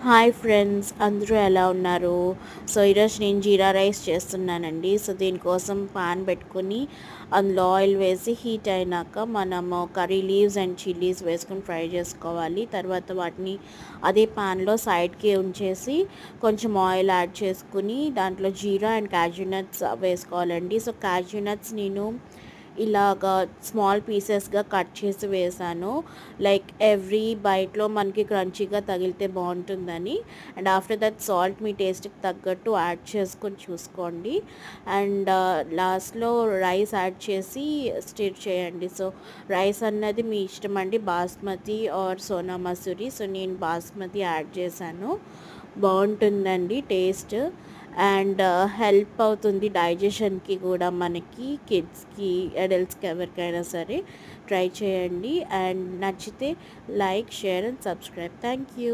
Hi friends, అందరూ ఎలా ఉన్నారు? సో ఈరోజు నేను జీరా రైస్ చేస్తున్నానండి. సో దీనికోసం పాన్ పెట్టుకొని అందులో ఆయిల్ వేసి హీట్ అయినాక మనము కర్రీ లీవ్స్ అండ్ చిల్లీస్ వేసుకొని ఫ్రై చేసుకోవాలి. తర్వాత వాటిని అదే పాన్లో సైడ్కి ఉంచేసి కొంచెం ఆయిల్ యాడ్ చేసుకుని దాంట్లో జీరా అండ్ క్యాష్యూ నట్స్ వేసుకోవాలండి. సో క్యాష్యూ నట్స్ నేను ఇలాగా స్మాల్ పీసెస్గా కట్ చేసి వేసాను. లైక్ ఎవ్రీ బైట్లో మనకి క్రంచీగా తగిలితే బాగుంటుందని. అండ్ ఆఫ్టర్ దట్ సాల్ట్ మీ టేస్ట్కి తగ్గట్టు యాడ్ చేసుకొని చూసుకోండి. అండ్ లాస్ట్లో రైస్ యాడ్ చేసి స్టిర్ చేయండి. సో రైస్ అన్నది మీ ఇష్టం అండి, బాస్మతి ఆర్ సోనా మసూరి. సో నేను బాస్మతి యాడ్ చేశాను. బాగుంటుందండి టేస్ట్. అండ్ హెల్ప్ అవుతుంది డైజెషన్కి కూడా, మనకి కిడ్స్కి అడల్ట్స్కి ఎవరికైనా సరే ట్రై చేయండి. అండ్ నచ్చితే like, share and subscribe. Thank you.